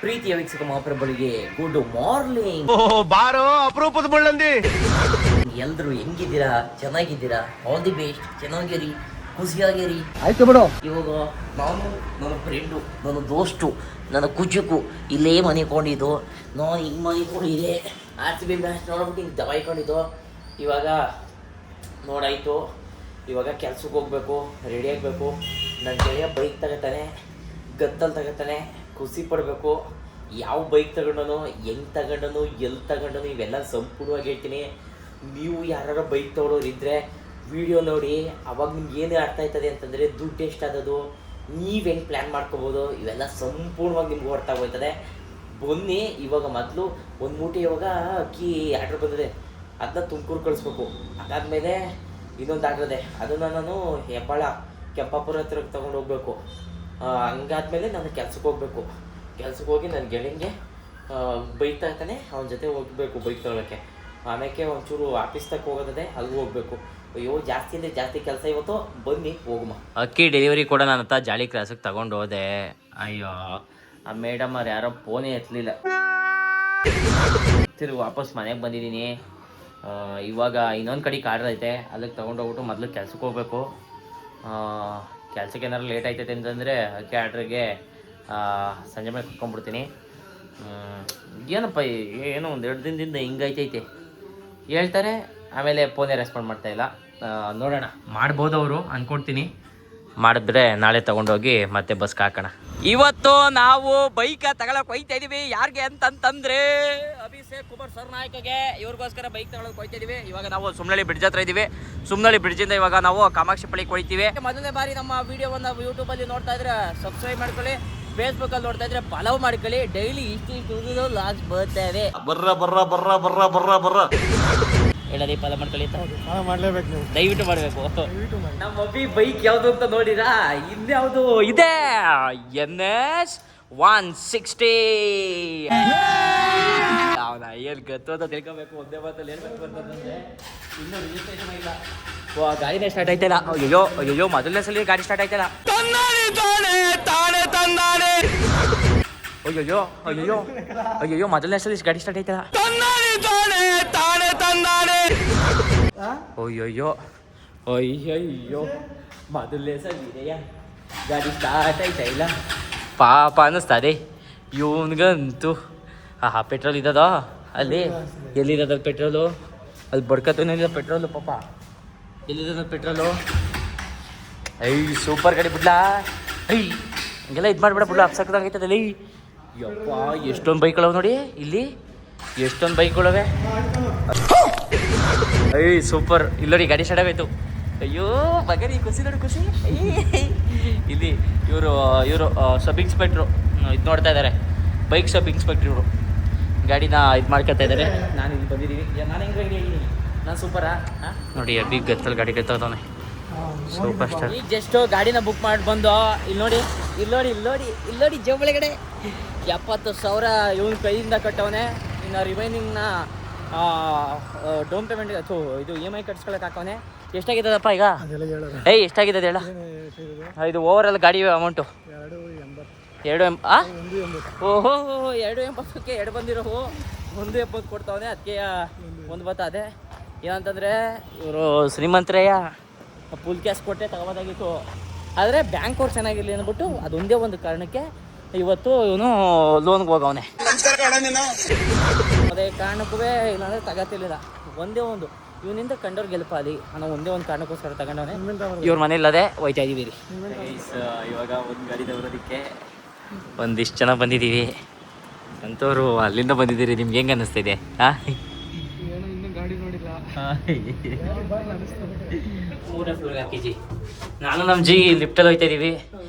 ಪ್ರೀತಿಯ ವೀಕ್ಷಕ ಮಹಾಪ್ರಭುಗಳಿಗೆ good morning. ಬಾರೋ ಅಪರೂಪದ ಬಳ್ಳಂದಿ. ಎಲ್ರು ಹೆಂಗಿದ್ದೀರಾ? ಚೆನ್ನಾಗಿದ್ದೀರಾ? All the best. ಚೆನ್ನಾಗಿರಿ, ಖುಷಿಯಾಗಿರಿ. ಆಯ್ತು ಬಿಡು. ಇವಾಗ ನಾನು ನನ್ನ ಫ್ರೆಂಡು, ನನ್ನ ದೋಸ್ತು, ನನ್ನ ಕುಚುಕು ಇಲ್ಲೇ ಮನಿಕೊಂಡಿದ್ದು. ನಾನು ಹಿಂಗೆ ಮನಿಕೊಂಡಿದ್ದೆ. RCB ಮ್ಯಾಚ್ ನೋಡ್ಬಿಟ್ಟು ಹಿಂಗೆ ದಬಾಯ್ಕೊಂಡಿದ್ದು. ಇವಾಗ ನೋಡಾಯಿತು. ಇವಾಗ ಕೆಲ್ಸಕ್ಕೆ ಹೋಗ್ಬೇಕು, ರೆಡಿ ಆಗಬೇಕು. ನನ್ನ ಗೆಳೆಯ ಬೈಕ್ ತಗೋತಾನೆ, ಗತ್ತಲ್ಲಿ ತಗೋತಾನೆ, ಖುಷಿ ಪಡಬೇಕು. ಯಾವ ಬೈಕ್ ತಗೊಂಡನು, ಹೆಂಗೆ ತಗೊಂಡನು, ಎಲ್ಲಿ ತಗೊಂಡನು ಇವೆಲ್ಲ ಸಂಪೂರ್ಣವಾಗಿ ಹೇಳ್ತೀನಿ. ನೀವು ಯಾರು ಬೈಕ್ ತೊಗೊಳೋರಿದ್ದರೆ ವಿಡಿಯೋ ನೋಡಿ. ಅವಾಗ ನಿಮ್ಗೆ ಏನು ಅರ್ಥ ಆಯ್ತದೆ ಅಂತಂದರೆ ದುಡ್ಡು ಎಷ್ಟಾದದು, ನೀವು ಹೆಂಗೆ ಪ್ಲ್ಯಾನ್ ಮಾಡ್ಕೋಬೋದು, ಇವೆಲ್ಲ ಸಂಪೂರ್ಣವಾಗಿ ನಿಮ್ಗೆ ಅರ್ಥ ಆಗೋಯ್ತದೆ. ಬನ್ನಿ. ಇವಾಗ ಮೊದಲು ಒಂದು ಮೂಟೆ ಇವಾಗ ಅಕ್ಕಿ ಆರ್ಡ್ರ್ ಬಂದಿದೆ, ಅದನ್ನ ತುಮಕೂರು ಕಳಿಸ್ಬೇಕು. ಅದಾದಮೇಲೆ ಇನ್ನೊಂದು ಆರ್ಡ್ರ್ ಇದೆ, ಅದನ್ನು ನಾನು ಹೆಬ್ಬಾಳ ಕೆಂಪಾಪುರ ಹತ್ರ ತೊಗೊಂಡು ಹೋಗ್ಬೇಕು. ಹಂಗಾದ್ಮೇಲೆ ನಾನು ಕೆಲ್ಸಕ್ಕೆ ಹೋಗ್ಬೇಕು. ಕೆಲ್ಸಕ್ಕೆ ಹೋಗಿ ನನ್ನ ಗೆಳೆಯಂಗೆ ಬೈಕ್ ತಗೋತಾನೆ, ಅವನ ಜೊತೆ ಹೋಗಬೇಕು ಬೈಕ್ ತೊಗೊಳಕ್ಕೆ. ಆಮೇಲೆ ಒಂಚೂರು ಆಫೀಸ್ ತಕ್ಕ ಹೋಗೋದಿದೆ, ಅಲ್ಲಿಗೂ ಹೋಗ್ಬೇಕು. ಅಯ್ಯೋ ಜಾಸ್ತಿ ಅಂದರೆ ಜಾಸ್ತಿ ಕೆಲಸ ಇವತ್ತು. ಬನ್ನಿ ಹೋಗುಮ. ಅಕ್ಕಿ ಡೆಲಿವರಿ ಕೂಡ ನಾನು ಅಂತ ಜಾಲಿ ಕ್ಲಾಸಿಗೆ ತಗೊಂಡು ಹೋದೆ. ಅಯ್ಯೋ ಆ ಮೇಡಮ್ ಅವ್ರು ಯಾರೋ ಫೋನೇ ಎತ್ತಲಿಲ್ಲ. ತಿರುಗಿ ವಾಪಸ್ ಮನೆಗೆ ಬಂದಿದ್ದೀನಿ. ಇವಾಗ ಇನ್ನೊಂದು ಕಡೆಗೆ ಆರ್ಡ್ರ್ ಐತೆ, ಅಲ್ಲಿಗೆ ತೊಗೊಂಡೋಗ್ಬಿಟ್ಟು ಮೊದಲು ಕೆಲ್ಸಕ್ಕೆ ಹೋಗ್ಬೇಕು. ಕೆಲ್ಸಕ್ಕೆ ಏನಾದ್ರು ಲೇಟ್ ಆಯ್ತೈತೆ ಅಂತಂದರೆ ಅಕ್ಕಿ ಆರ್ಡ್ರಿಗೆ ಸಂಜೆ ಮೇಲೆ ಕುತ್ಕೊಂಡ್ಬಿಡ್ತೀನಿ. ಏನಪ್ಪ ಏನೋ ಒಂದು 2 ದಿನದಿಂದ ಹಿಂಗೈತೈತೆ ಹೇಳ್ತಾರೆ, ಆಮೇಲೆ ಫೋನೇ ರೆಸ್ಪಾಂಡ್ ಮಾಡ್ತಾಯಿಲ್ಲ. ನೋಡೋಣ, ಮಾಡ್ಬೋದು ಅವರು ಅಂದ್ಕೊಡ್ತೀನಿ. ಮಾಡಿದ್ರೆ ನಾಳೆ ತೊಗೊಂಡೋಗಿ ಮತ್ತೆ ಬಸ್ಗೆ ಹಾಕೋಣ. ಇವತ್ತು ನಾವು ಬೈಕ್ ತಗೊಳಕ್ ಹೋಯ್ತಾ ಇದೀವಿ. ಯಾರಿಗೆ ಅಂತಂತಂದ್ರೆ ಅಭಿಷೇಕ್ ಕುಮಾರ್ ಸರ್ ನಾಯಕಗೆ, ಇವ್ರಿಗೋಸ್ಕರ ಬೈಕ್ ತಗೊಳಕ್ ಹೋಯ್ತಾ ಇದೀವಿ. ಇವಾಗ ನಾವು ಸುಮ್ನಳ್ಳಿ ಬ್ರಿಡ್ಜ್ ಹತ್ರ ಇದೀವಿ. ಸುಮ್ನಳ್ಳಿ ಬ್ರಿಡ್ಜಿಂದ ಇವಾಗ ನಾವು ಕಾಮಾಕ್ಷಿಪಳ್ಳಿಗೆ ಹೋಯ್ತೀವಿ. ಮೊದಲನೇ ಬಾರಿ ನಮ್ಮ ವಿಡಿಯೋವನ್ನು ಯೂಟ್ಯೂಬಲ್ಲಿ ನೋಡ್ತಾ ಇದ್ರೆ ಸಬ್ಸ್ಕ್ರೈಬ್ ಮಾಡ್ಕೊಳ್ಳಿ, ಫೇಸ್ಬುಕ್ಕಲ್ಲಿ ನೋಡ್ತಾ ಇದ್ರೆ ಫಾಲೋ ಮಾಡ್ಕೊಳ್ಳಿ. ಡೈಲಿ ಇಷ್ಟು ಲಾಸ್ಟ್ ಬರ್ತೇವೆ. ಹೇಳದಿ ಫಾಲೋ ಮಾಡ್ಕೊಳ್ಳಿ ಅಂತ. ಮಾಡ್ಲೇಬೇಕು, ನೀವು ದಯವಿಟ್ಟು ಮಾಡಬೇಕು. ನಮ್ಮ ಅಭಿ ಬೈಕ್ ಯಾವುದು ಅಂತ ನೋಡಿರಾ? ಇನ್ಯಾವುದು ಇದೆ, NS 160. ಅವನ ಏನು ಗತ್ತು ಅಂತ ತಿಳ್ಕೊಬೇಕು. ಒಂದೇ ಮಾತಲ್ಲಿ ಏನು ಗತ್ತು ಅಂತಂದ್ರೆ ಇನ್ನೂ ರಿಜಿಸ್ಟ್ರೇಷನ್ ಇಲ್ಲ. ಗಾಡಿನೇ ಸ್ಟಾರ್ಟ್ ಆಯ್ತಲ್ಲ. ಅಯ್ಯೋ ಅಯ್ಯೋ ಮೊದಲನೇ ಸಲ ಗಾಡಿ ಸ್ಟಾರ್ಟ್ ಆಯ್ತಲ್ಲ. ಅಯ್ಯೋ ಅಯ್ಯೋ ಅಯ್ಯೋ ಮೊದಲನೇ ಸಲ ಗಾಡಿ ಸ್ಟಾರ್ಟ್ ಆಯ್ತಲ್ಲ. ಅಯ್ಯೋ ಅಯ್ಯಯ್ಯೋ ಮೊದಲನೇ ಸಲ ಇದೆಯಾ ಗಾಡಿ ಸ್ಟಾರ್ಟ್ ಆಯ್ತಾ ಇಲ್ಲ. ಪಾಪ ಅನ್ನಿಸ್ತದೆ ಇವನ್ಗಂತೂ. ಪೆಟ್ರೋಲ್ ಇದ್ದದ ಅಲ್ಲಿ? ಎಲ್ಲಿರೋದ ಪೆಟ್ರೋಲು? ಅಲ್ಲಿ ಬಡ್ಕತ್ತೇನಿಲ್ಲ ಪೆಟ್ರೋಲು. ಪಾಪ ಎಲ್ಲಿರೋದ ಪೆಟ್ರೋಲು? ಸೂಪರ್ ಗಾಡಿ ಬಿಡ್ಲಾ? ಹಂಗೆಲ್ಲ ಇದು ಮಾಡಿಬಿಡ ಬಿಡ್ಲ. ಅಪ್ಸಕ್ಕದಾಗೈತದಲ್ಲಿ. ಯಪ್ಪ ಎಷ್ಟೊಂದು ಬೈಕ್ಗಳವೆ ನೋಡಿ ಇಲ್ಲಿ, ಎಷ್ಟೊಂದು ಬೈಕ್ಗಳವೆ. ಸೂಪರ್. ಇಲ್ಲ ನೋಡಿ ಗಾಡಿ ಸ್ಟಾರ್ಟ್ ಆಗೋಯ್ತು. ಅಯ್ಯೋ ಬಗರಿ ಖುಷಿ ನೋಡಿ, ಖುಷಿ. ಇಲ್ಲಿ ಇವರು ಸಬ್ ಇನ್ಸ್ಪೆಕ್ಟ್ರು ಇದು ನೋಡ್ತಾ ಇದ್ದಾರೆ, ಬೈಕ್ ಸಬ್ ಇನ್ಸ್ಪೆಕ್ಟ್ರ್. ಇವರು ಗಾಡಿನ ಇದು ಮಾಡ್ಕೊತಾ ಇದ್ದಾರೆ. ನಾನು ಇಲ್ಲಿ ಬಂದಿದ್ದೀವಿ. ನಾನು ಹೆಂಗೆ ರೆಡಿ ಆಗಿದ್ದೀನಿ? ನಾನು ಸೂಪರಾ ನೋಡಿ. ಬಿಗ್ ಗತ್ತಲ್ಲಿ ಗಾಡಿ ಕತ್ತವನೆ ಸೂಪರ್ ಸ್ಟಾರ್. ಈಗ ಜಸ್ಟ್ ಗಾಡಿನ ಬುಕ್ ಮಾಡಿ ಬಂದು ಇಲ್ಲಿ ನೋಡಿ, ಇಲ್ಲಿ ನೋಡಿ, ಇಲ್ಲಿ ನೋಡಿ, ಇಲ್ಲಿ ನೋಡಿ ಜೋಬಳಿಗಡೆ 70,000 ಇವನ ಕೈಯಿಂದ ಕಟ್ಟವನೆ. ಇನ್ನು ರಿಮೈನಿಂಗ್ನ ಡೌನ್ ಪೇಮೆಂಟ್ ಇದು EMI ಕಟ್ಸ್ಕೊಳಕ್ಕೆ ಹಾಕವನೆ. ಎಷ್ಟಾಗಿದ್ದದಪ್ಪ ಈಗ? ಎಷ್ಟಾಗಿದೆ ಹೇಳ? ಇದು ಓವರ್ ಆಲ್ ಗಾಡಿ ಅಮೌಂಟು 280. ಓಹೋ 280ಕ್ಕೆ 2 ಬಂದಿರೋ 170 ಕೊಡ್ತಾವನೆ. ಅದಕ್ಕೆ 1 ಬರ್ತದೆ. ಏನಂತಂದರೆ ಇವರು ಶ್ರೀಮಂತರಯ್ಯ ಫುಲ್ ಕ್ಯಾಶ್ ಕೊಟ್ಟೆ ತಗೋಬೋದಾಗಿತ್ತು. ಆದರೆ ಬ್ಯಾಂಕ್ ಅವ್ರು ಚೆನ್ನಾಗಿರಲಿ ಅಂದ್ಬಿಟ್ಟು ಅದೊಂದೇ ಒಂದು ಕಾರಣಕ್ಕೆ ಇವತ್ತು ಇವನು ಲೋನ್ಗೆ ಹೋಗವನೆ. ಅದೇ ಕಾರಣಕ್ಕೂ ಇಲ್ಲಾಂದರೆ ತಗೋತಿರ್ಲಿಲ್ಲ. ಒಂದೇ ಒಂದು ಇವನಿಂದ ಕಂಡವ್ರು ಗೆಲ್ಪಾದಿ ಅನ್ನೋ ಒಂದೇ ಒಂದು ಕಾರಣಕ್ಕೋಸ್ಕರ ತಗೊಂಡವನೆ. ಇವ್ರ ಮನೆಯಲ್ಲದೆ ಹೋಯ್ತಾ ಇದೀವಿ ರೀ. ಇವಾಗ ಒಂದು ಗಾಡಿ ತಗೊಳೋದಕ್ಕೆ ಒಂದಿಷ್ಟು ಜನ ಬಂದಿದ್ದೀವಿ. ಅಂಥವ್ರು ಅಲ್ಲಿಂದ ಬಂದಿದ್ದೀರಿ. ನಿಮ್ಗೆ ಹೆಂಗೆ ಅನ್ನಿಸ್ತಿದೆ? ನಾನು ನಮ್ಮ ಜಿ ಲಿಫ್ಟಲ್ಲಿ ಹೋಗ್ತಾ ಇದೀವಿ.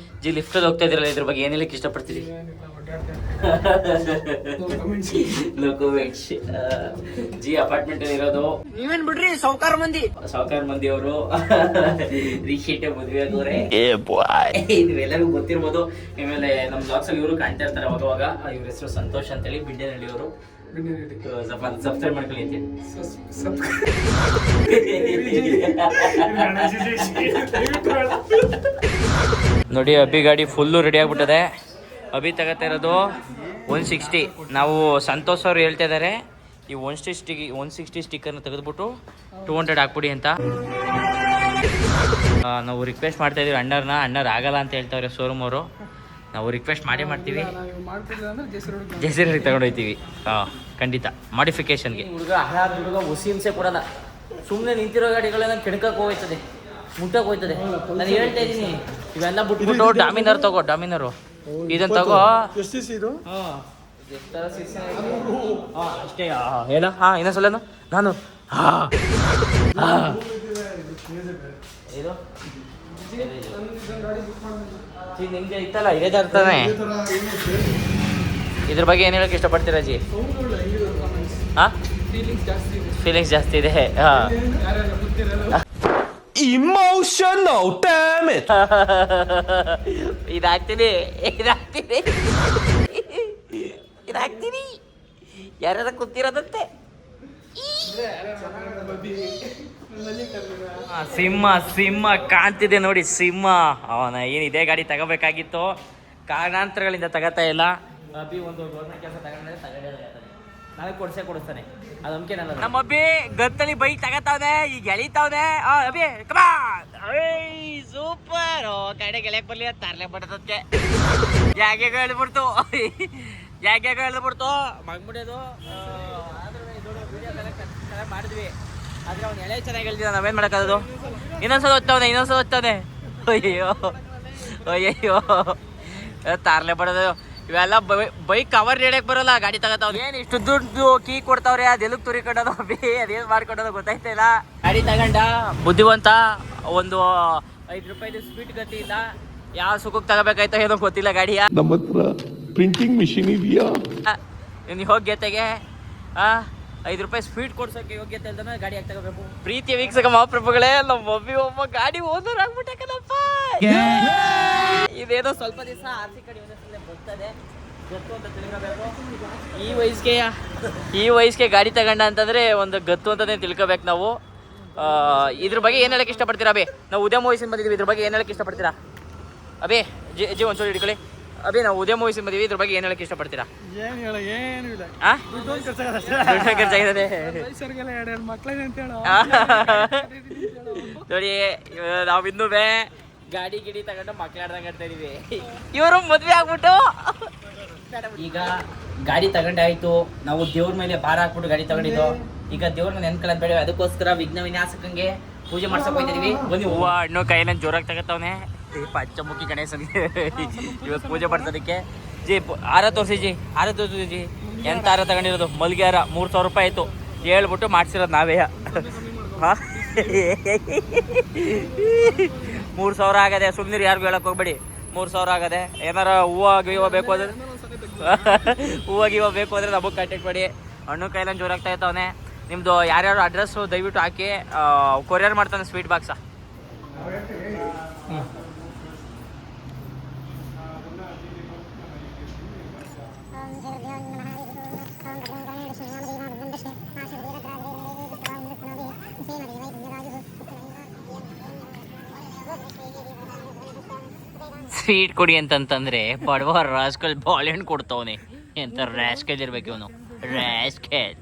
ಲಿಫ್ಟಲ್ಲಿ ಹೋಗ್ತಾ ಇದ್ದೀರಲ್ಲ, ಇದ್ರ ಬಗ್ಗೆ ಏನ್ ಹೇಳಕ್ಕೆ ಇಷ್ಟಪಡ್ತೀರಿ? No comments. ಜಿ ಅಪಾರ್ಟ್ಮೆಂಟ್ ಅಲ್ಲಿ ಇರೋದು. ನೀವೇನ್ ಬಿಡ್ರಿ ಸಾವುಕಾರ ಮಂದಿ ಅವರು ರೀಶೀಟೆ ಮದುವೆ ಆಗೋರೆ. ನೀವೆಲ್ಲರಿಗೂ ಗೊತ್ತಿರ್ಬೋದು. ಆಮೇಲೆ ನಮ್ಮ ಬ್ಲಾಗ್ಸ್ ಅಲ್ಲಿ ಇವರು ಕಾಣ್ತಾ ಇರ್ತಾರೆ ಅವಾಗ. ಇವ್ರ ಹೆಸರು ಸಂತೋಷ್ ಅಂತೇಳಿ, ಬಿಡ್ಡೆನಹಳ್ಳಿ ಅವರು. ಸಬ್ಸ್ಕ್ರೈಬ್ ಮಾಡ್ಕೊಳ್ಳಿ ಅಂತ ನೋಡಿ. ಅಭಿ ಗಾಡಿ ಫುಲ್ಲು ರೆಡಿ ಆಗ್ಬಿಟ್ಟದೆ. ಅಭಿ ತಗೋತಾ ಇರೋದು 160. ನಾವು ಸಂತೋಷ್ ಅವ್ರು ಹೇಳ್ತಾ ಇದ್ದಾರೆ ಈ 160 ಸ್ಟಿಕ್ಕರ್ನ ತೆಗೆದುಬಿಟ್ಟು 200 ಹಾಕ್ಬಿಡಿ ಅಂತ. ನಾವು ರಿಕ್ವೆಸ್ಟ್ ಮಾಡ್ತಾ ಇದೀವಿ ಅಣ್ಣರ್ ಆಗಲ್ಲ ಅಂತ ಹೇಳ್ತಾವ್ರೆ ಶೋರೂಮ್ ಅವರು. ನಾವು ರಿಕ್ವೆಸ್ಟ್ ಮಾಡ್ತೀವಿ, ಜೆಸಿರೋಡಿಗೆ ತಗೊಂಡೋಗ್ತೀವಿ. ಖಂಡಿತ ಮಾಡಿಫಿಕೇಶನ್ಗೆ. ಹುಡುಗ ಹುಸಿ ಹಿಂಸೆ ಕೊಡಲ್ಲ. ಸುಮ್ಮನೆ ನಿಂತಿರೋ ಗಾಡಿಗಳೆಲ್ಲ ಕೆಣಕಕ್ಕೆ ಹೋಗ್ತದೆ, ಮುಟ್ಟಕ್ಕೆ ಹೋಗ್ತದೆ. ನಾನು ಹೇಳ್ತಾ ಇದ್ದೀನಿ, ಇವೆಲ್ಲ ಬಿಟ್ಬಿಟ್ಟು ಡಾಮಿನರ್ ತಗೋ. ಡಾಮಿನರು ಇದನ್ನ ತಗೋ. ಇದು ಅಷ್ಟೇ. ಏನ ಇನ್ನೊಂದ್ಸಲ ನಾನು ನಿಮ್ಗೆ ಇತ್ತಲ್ಲ ಇದೇ ತರ್ತಾನೆ. ಇದ್ರ ಬಗ್ಗೆ ಏನು ಹೇಳಕ್ ಇಷ್ಟಪಡ್ತೀರಾ ಜಿ? ಫೀಲಿಂಗ್ಸ್ ಜಾಸ್ತಿ ಇದೆ. Emotional damage. ಇದಾಗ್ತೀನಿ ಯಾರ್ಯಾರ ಕೂತಿರೋದಂತೆ. ಸಿಂಹ ಕಾಣ್ತಿದೆ ನೋಡಿ, ಸಿಂಹ. ಅವನ ಏನು ಇದೇ ಗಾಡಿ ತಗೋಬೇಕಾಗಿತ್ತು, ಕಾರಣಾಂತರಗಳಿಂದ ತಗೋತಾ ಇಲ್ಲ. ಅಭಿ ಒಂದು ಗೌರ್ಮೆಂಟ್ ಕೆಲಸ ತಗೊಂಡ್ರೆ ನಾವೇ ಕೊಡಿಸ್ತಾನೆ. ಅದು ನಂಬಿಕೆ ನನ್ನ. ನಮ್ಮ ಅಬ್ಬಿ ಗತ್ತಲಿ ಬೈಕ್ ತಗೋತಾವನೆ, ಈಗ ಎಳಿತಾವನೆ. ಅಭಿ ಸೂಪರ್. ಕಡೆ ಗೆಳೆಯಕ್ ಬರ್ಲಿ ತರ್ಲೆ ಬಡದಕ್ಕೆ ಯಾಕೆ ಹೇಳ್ಬಿಡ್ತು ಮಗ್ಬಿಡೋದು. ವಿಡಿಯೋ ಮಾಡಿದ್ವಿ, ಆದ್ರೆ ಅವ್ನು ಎಳೆ ಚೆನ್ನಾಗಿ ಹೇಳ್ತಿದ್ದ. ನಾವೇನ್ ಮಾಡೋಕ್ಕಾಗೋದು? ಇನ್ನೊಂದ್ಸಲ ಓದ್ತಾವನೆ. ಅಯ್ಯಯ್ಯೋ ತಾರ್ಲೆ ಬಡೋದು. ಇವೆಲ್ಲ ಬೈಕ್ ಕವರ್ ಹಿಡಿಯಕ್ ಬರೋಲ್ಲ, ಗಾಡಿ ತಗೋತಾವ್. ಏನ್ ಇಷ್ಟು ದುಡ್ಡು ಕೀ ಕೊಡ್ತಾವ್ರೆ, ಅದೆಲ್ಲಕ್ ತುರಿ ಕಟ್ಟೋದು ಅದೇನ್ ಮಾಡ್ಕೊಡೋದು ಗೊತ್ತಾಯ್ತಾ ಇಲ್ಲ. ಗಾಡಿ ತಗೊಂಡ ಬುದ್ಧಿವಂತ. ಒಂದು 5 ರೂಪಾಯಿದು ಸ್ಪೀಡ್ ಗತಿ ಇಲ್ಲ. ಯಾವ ಸುಖಕ್ಕೆ ತಗೋಬೇಕಾಯ್ತೋ ಏನೋ ಗೊತ್ತಿಲ್ಲ ಗಾಡಿಯ. ನಮ್ಮ ಹತ್ರ ಪ್ರಿಂಟಿಂಗ್ ಮಿಷಿನ್ ಇದೆಯಾ? ನಿನ್ ಯೋಗ್ಯತೆಗೆ 5 ರೂಪಾಯಿ ಸ್ಪೀಡ್ ಕೊಡ್ಸೋಕೆ ಯೋಗ್ಯತೆ ಇಲ್ದಾನೆ ಗಾಡಿ ಯಾಕೆ ತಗೋಬೇಕು? ಪ್ರೀತಿಯ ವೀಕ್ಷಕ ಮಹಾಪ್ರಭುಗಳೇ, ನಮ್ಮ ಒಬ್ಬ ಗಾಡಿ ಓನರ್ ಆಗ್ಬಿಟ್ಟಕ್ಕನಪ್ಪ. ಇದೇನೋ ಸ್ವಲ್ಪ ದಿವಸ ಆರ್ಸಿ ಕಡೆ ಬರ್ತದೆ, ಗತ್ತು ಅಂತ ತಿಳ್ಕೋಬೇಕು. ಈ ವಯಸ್ಸಿಗೆ ಗಾಡಿ ತಗೊಂಡ ಅಂತಂದ್ರೆ ಒಂದು ಗತ್ತು ಅಂತಾನೆ ತಿಳ್ಕೋಬೇಕು ನಾವು. ಇದ್ರ ಬಗ್ಗೆ ಏನ್ ಹೇಳಕ್ ಇಷ್ಟಪಡ್ತೀರಾ ಅಬೇ? ನಾವು ಉದಯ ಮೂವೀಸಿಂದ ಬಂದಿದ್ದೀವಿ, ಇದ್ರ ಬಗ್ಗೆ ಏನ್ ಹೇಳಕ್ ಇಷ್ಟಪಡ್ತೀರಾ ಅಬೇ? ಜಿ ಒಂದ್ಸಲ ಹಿಡ್ಕೊಳ್ಳಿ ಅಬೇ. ನಾವು ಉದಯ ಮೂವೀಸಿಂದ ಬಂದಿದ್ದೀವಿ, ಇದ್ರ ಬಗ್ಗೆ ಏನ್ ಹೇಳಕ್ ಇಷ್ಟಪಡ್ತೀರಾ? ಖರ್ಚಾಗಿದೆ ನೋಡಿ. ನಾವ್ ಇನ್ನೂ ಗಾಡಿ ಗಿಡಿ ತಗೊಂಡು ಮಕ್ಳಾಡ್ದಂಗೆ ಆಡ್ತಾ ಇದೀವಿ. ಇವರು ಮದ್ವೆ ಆಗ್ಬಿಟ್ಟು ಈಗ ಗಾಡಿ ತಗೊಂಡಾಯ್ತು. ನಾವು ದೇವ್ರ ಮೇಲೆ ಭಾರ ಹಾಕ್ಬಿಟ್ಟು ಗಾಡಿ ತಗೊಂಡಿದ್ದು. ಈಗ ದೇವ್ರನ್ನ ನೆನ್ಕೊಳ್ಳೋದು ಬೇಡ, ಅದಕ್ಕೋಸ್ಕರ ವಿಘ್ನ ವಿನ್ಯಾಸಕಂಗೆ ಪೂಜೆ ಮಾಡ್ಸಕ್ ಹೋಗ್ತಿದೀವಿ. ಬನ್ನಿ. ಹೂವು ಹಣ್ಣು ಕಾಯಿನ ಜೋರಾಗಿ ತಗೋತಾವನೆ ಪಂಚಮುಖಿ ಗಣೇಶನ್ಗೆ ಇವತ್ತು ಪೂಜೆ ಮಾಡ್ಸೋದಕ್ಕೆ. ಜಿ ಹಾರ ತೋರಿಸಿ ಜಿ. ಎಂತ ಹಾರ ತಗೊಂಡಿರೋದು? ಮಲ್ಗೆ ಹಾರ 3000 ರೂಪಾಯಿ ಆಯ್ತು ಹೇಳ್ಬಿಟ್ಟು ಮಾಡ್ಸಿರೋದು ನಾವೇ. 3000 ಆಗದೆ. ಸುಮ್ಮನೆ ಯಾರಿಗೂ ಹೇಳಕ್ ಹೋಗ್ಬೇಡಿ. 3000 ಆಗದೆ. ಏನಾರ ಹೂವು ಬೇಕು ಅಂದ್ರೆ ನಮಗೆ ಕಾಂಟ್ಯಾಕ್ಟ್ ಮಾಡಿ. ಹಣ್ಣು ಕೈಲಂದು ಜೋರಾಗ್ತಾ ಇರ್ತಾವನೆ. ನಿಮ್ಮದು ಯಾರ್ಯಾರು ಅಡ್ರೆಸ್ಸು ದಯವಿಟ್ಟು ಹಾಕಿ. ಕೊರಿಯರ್ ಮಾಡ್ತಾನೆ ಸ್ವೀಟ್ ಬಾಕ್ಸ. ಸ್ವೀಟ್ ಕೊಡಿ ಅಂತಂತಂದ್ರೆ ಬಡವ ರಾಸ್ಕಲ್ ಬಾಳೆಹಣ್ಣು ಕೊಡ್ತಾವನೆ. ಎಂತ ರ್ಯಾಸ್ಕಲ್ ಇರ್ಬೇಕು ಇವನು, ರ್ಯಾಸ್ಕಲ್.